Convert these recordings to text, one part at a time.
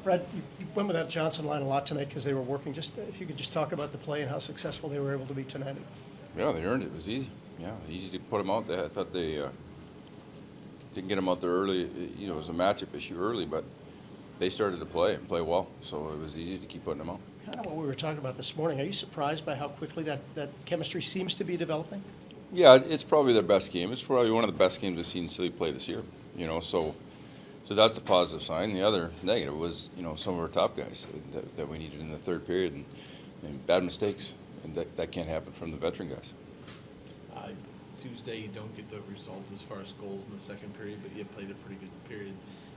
Brad, you went with that Johnson line a lot tonight because they were working. Just if you could just talk about the play and how successful they were able to be tonight. Yeah, they earned it. It was easy. Yeah, easy to put them out there. I thought they didn't get them out there early. You know, it was a matchup issue early, but they started to play and play well, so it was easy to keep putting them out. Kind of what we were talking about this morning. Are you surprised by how quickly that chemistry seems to be developing? Yeah, it's probably their best game. It's probably one of the best games I've seen Silly play this year. You know, so that's a positive sign. The other negative was, you know, some of our top guys that we needed in the third period and bad mistakes, and that can't happen from the veteran guys. Tuesday, you don't get the result as far as goals in the second period, but you played a pretty good period.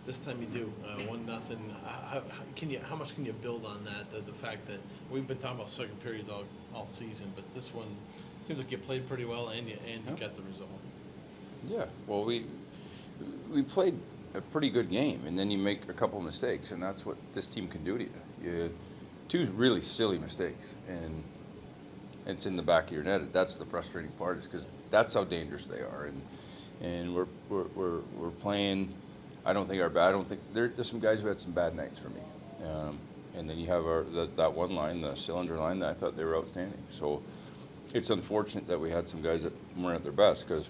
This time you do 1-0. How much can you build on that? The fact that we've been talking about second periods all season, but this one seems like you played pretty well and you got the result. Yeah, well, we played a pretty good game, and then you make a couple of mistakes, and that's what this team can do to you. Two really silly mistakes, and it's in the back of your net. That's the frustrating part, is because that's how dangerous they are, and we're playing. I don't think there's some guys who had some bad nights for me, and then you have that one line, the Sillinger line, that I thought they were outstanding. So it's unfortunate that we had some guys that weren't at their best, because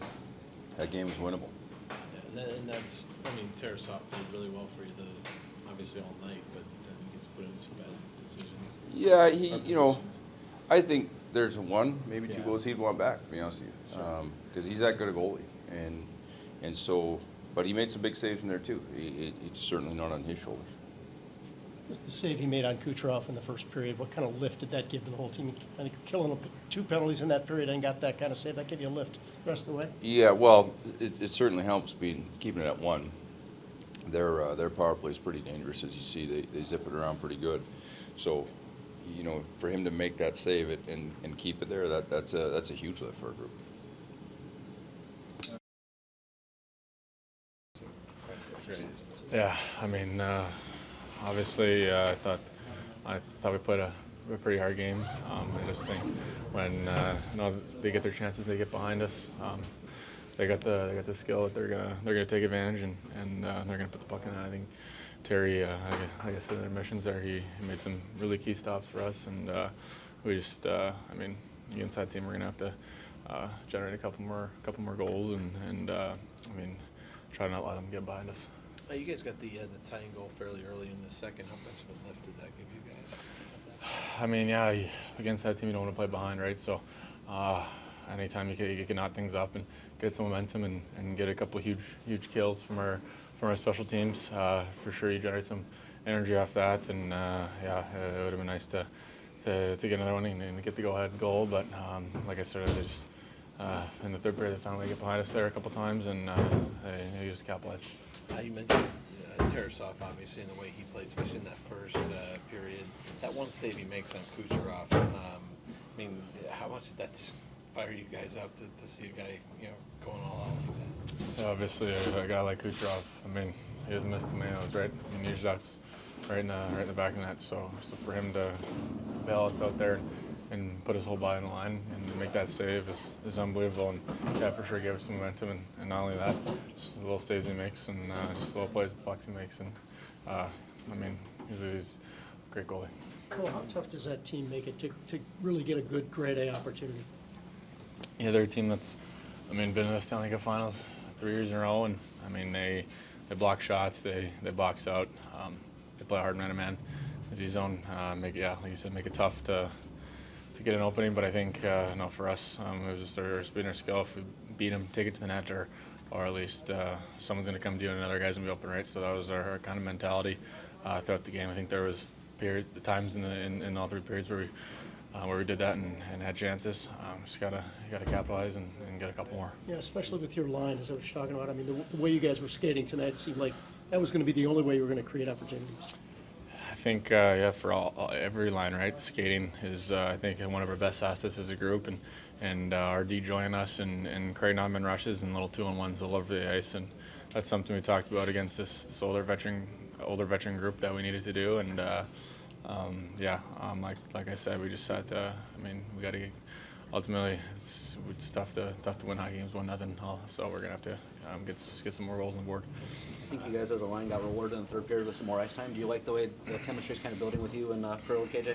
that game was winnable. Yeah, and that's, I mean, Tarry played really well for you, obviously all night, but then he gets put in some bad decisions. Yeah, you know, I think there's maybe two goals he'd want back, to be honest with you, because he's that good a goalie, and so. But he made some big saves in there too. It's certainly not on his shoulders. The save he made on Kucherov in the first period, what kind of lift did that give to the whole team? I think killing 2 penalties in that period and got that kind of save, that gave you a lift the rest of the way? Yeah, well, it certainly helps keeping it at 1. Their power play is pretty dangerous, as you see. They zip it around pretty good. So, you know, for him to make that save and keep it there, that's a huge lift for a group. Yeah, I mean, obviously, I thought we played a pretty hard game. I just think when they get their chances, they get behind us. They got the skill that they're gonna take advantage and they're gonna put the puck in. I think Tarry, like I said in the admissions there, he made some really key stops for us, and we just, I mean, against that team, we're gonna have to generate a couple more goals and I mean, try to not let them get behind us. You guys got the tying goal fairly early in the second. How much of a lift did that give you guys? I mean, yeah, against that team, you don't want to play behind, right? So anytime you can knot things up and get some momentum and get a couple of huge kills from our special teams, for sure you generate some energy off that. And yeah, it would have been nice to get another one and get the go-ahead goal. But like I said, they just in the third period, they finally get behind us there a couple times, and they just capitalized. You mentioned Tarasov, obviously, in the way he played, especially in that first period. That one save he makes on Kucherov, I mean, how much did that just fire you guys up to see a guy, you know, going all out like that? Yeah, obviously, a guy like Kucherov, I mean, he doesn't miss tomatoes, right? I mean, usually that's right in the back of the net. So for him to bail us out there and put his whole body on the line and make that save is unbelievable. And yeah, for sure gave us some momentum. And not only that, just the little saves he makes and just the little plays with the pucks he makes. And I mean, he's a great goalie. Well, how tough does that team make it to really get a good grade A opportunity? Yeah, they're a team that's, I mean, been in the Stanley Cup Finals 3 years in a row. And I mean, they block shots, they box out, they play hard man-to-man. The D-zone, like you said, make it tough to get an opening, but I think no, for us, it was just our speed and our skill. If we beat them, take it to the net, or at least someone's going to come to you and another guy's going to be open, right? So that was our kind of mentality throughout the game. I think there was times in all 3 periods where we did that and had chances. Just gotta capitalize and get a couple more. Yeah, especially with your line, is that what you're talking about? I mean, the way you guys were skating tonight, it seemed like that was going to be the only way you were going to create opportunities. I think, yeah, for every line, right? Skating is, I think, one of our best assets as a group, and our D joining us and creating on-man rushes and little 2-on-1s all over the ice, and that's something we talked about against this older veteran group that we needed to do, and yeah, like I said, we just had to. I mean, we got to get ultimately it's tough to win hockey games 1-0. So we're gonna have to get some more goals on the board. I think you guys as a line got rewarded in the third period with some more ice time. Do you like the way the chemistry's kind of building with you and Pearl, KJ?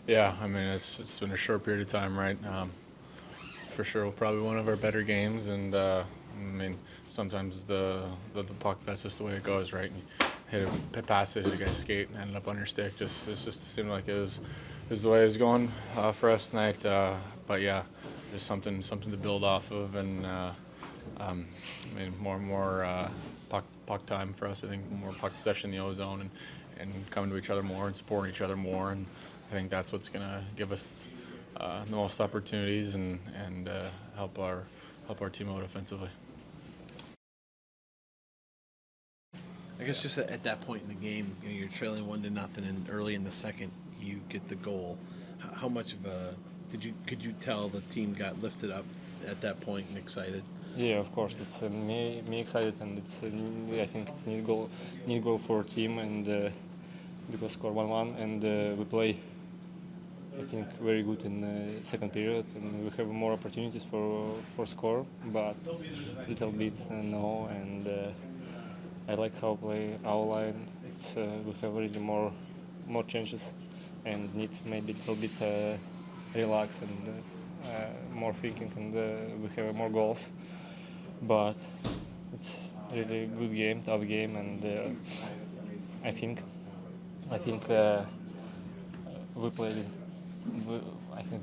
Yeah, I mean it's been a short period of time, right? For sure, probably one of our better games, and I mean sometimes the puck, that's just the way it goes, right? You pass it, hit a guy's skate, and ended up on your stick. It just seemed like it was the way it was going for us tonight. But yeah, there's something to build off of, and I mean more puck time for us. I think more puck possession in the O-zone and coming to each other more and supporting each other more, and I think that's what's gonna give us the most opportunities and help our team out offensively. I guess just at that point in the game, you're trailing 1-0, and early in the second, you get the goal. How much of a could you tell the team got lifted up at that point and excited? Yeah, of course. It's me excited, and it's I think it's need goal for our team, and because score 1-1, and we play I think very good in the second period, and we have more opportunities for score, but little bit no, and I like how play our line. It's we have really more chances, and need maybe a little bit relax and more thinking, and we have more goals. But it's really good game, tough game, and I think we played. I think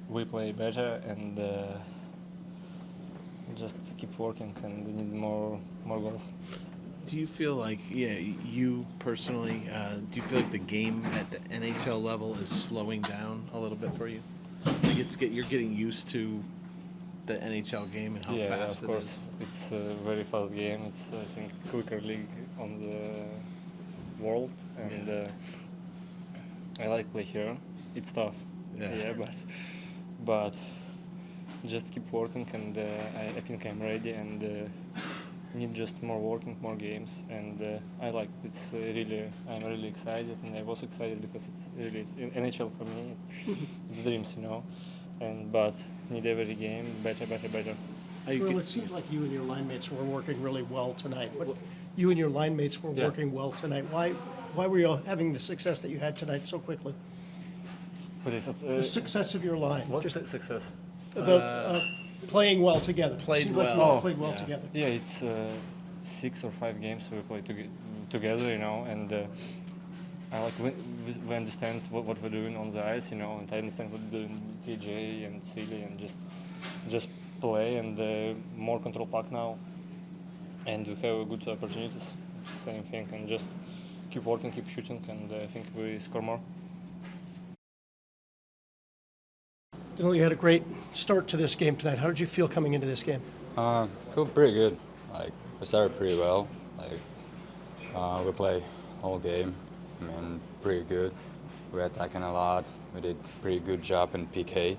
we play better, and just keep working, and we need more goals. Do you feel like, you personally, do you feel like the game at the NHL level is slowing down a little bit for you? Like you're getting used to the NHL game and how Yeah, fast of it course. is? It's a very fast game. It's I think quicker league on the world, and I like play here. It's tough. Yeah. But just keep working, and I think I'm ready, and need just more working, more games, and I like it's really I'm really excited, and I was excited because it's NHL for me. It's dreams, and but need every game better. Well, it seems like you and your line mates were working really well tonight. You and your line mates were Yeah. working well tonight. Why were you having the success that you had tonight so quickly? But it's The success of your line. what's Just success? playing well together. Played Seemed like you well. all played well Yeah. together. Yeah, it's 6 or 5 games we play together, and I like we understand what we're doing on the ice, and I understand what we're doing KJ and Silly, and just play, and more control puck now, and we have good opportunities. Same thing, and just keep working, keep shooting, and I think we score more. Dylan, you had a great start to this game tonight. How did you feel coming into this game? Feel pretty good. Like we started pretty well. Like we play whole game. I mean, pretty good. We were attacking a lot. We did pretty good job in PK.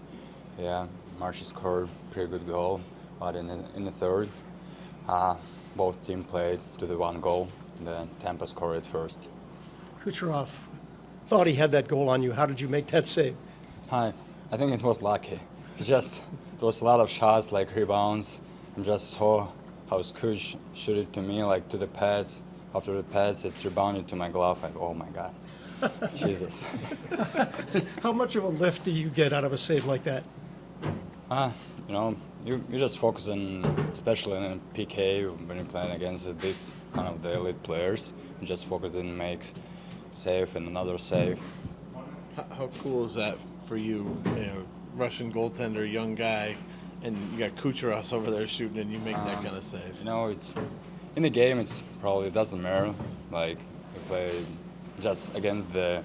Yeah, Marshy scored pretty good goal. But in the third, both teams played to the one goal. Then Tampa scored it first. Kucherov thought he had that goal on you. How did you make that save? I think it was lucky. There was a lot of shots, like rebounds, and just saw how Scooch shoot it to me, like to the pads. After the pads, it rebounded to my glove. Like, oh my God, Jesus. How much of a lift do you get out of a save like that? You just focus on, especially in PK when you're playing against this kind of the elite players. You just focus and make save and another save. How cool is that for you? Russian goaltender, young guy, and you got Kucherov over there shooting, and you make that kind of save. It's in the game. It's probably doesn't matter. Like you play just against the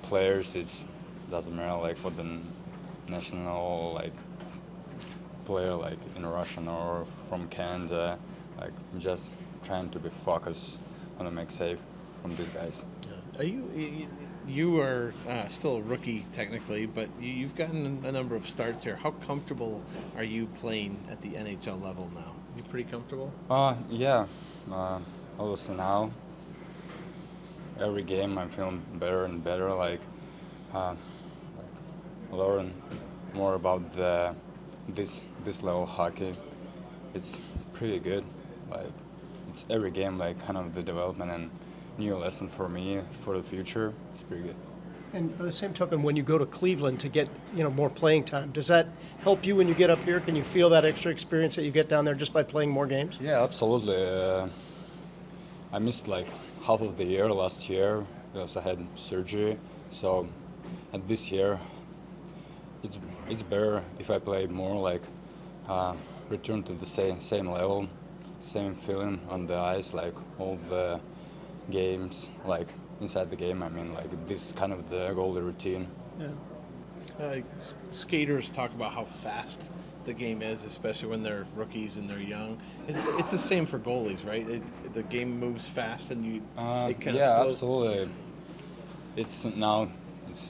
players. It doesn't matter like what the national like player like in Russian or from Canada. Like I'm just trying to be focused on to make save from these guys. Are you are still a rookie technically, but you've gotten a number of starts here. How comfortable are you playing at the NHL level now? You pretty comfortable? Yeah. Obviously now, every game I'm feeling better and better. Learn more about this level hockey. It's pretty good. Like it's every game like kind of the development and new lesson for me for the future. It's pretty good. And by the same token, when you go to Cleveland to get more playing time, does that help you when you get up here? Can you feel that extra experience that you get down there just by playing more games? Yeah, absolutely. I missed like half of the year last year because I had surgery. So, and this year, it's better if I play more like return to the same level, same feeling on the ice, like all the games, like inside the game. I mean, like this is kind of the goalie routine. Yeah. Skaters talk about how fast the game is, especially when they're rookies and they're young. It's the same for goalies, right? The game moves fast, and it kind of Yeah, slows. absolutely. It's a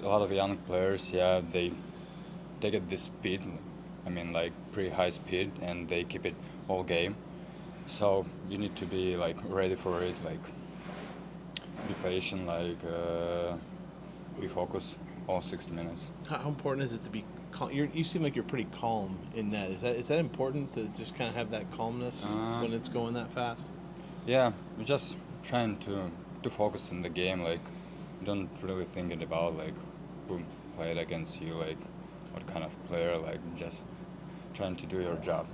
lot of young players. Yeah, they get this speed. I mean, like pretty high speed, and they keep it all game. So you need to be like ready for it. Like be patient. Like be focused all 60 minutes. How important is it to be calm? You seem like you're pretty calm in that. Is that important to just kind of have that calmness when it's going that fast? Yeah, we're just trying to focus in the game. Like, don't really thinking about like who played against you, like what kind of player. Like, just trying to do your job.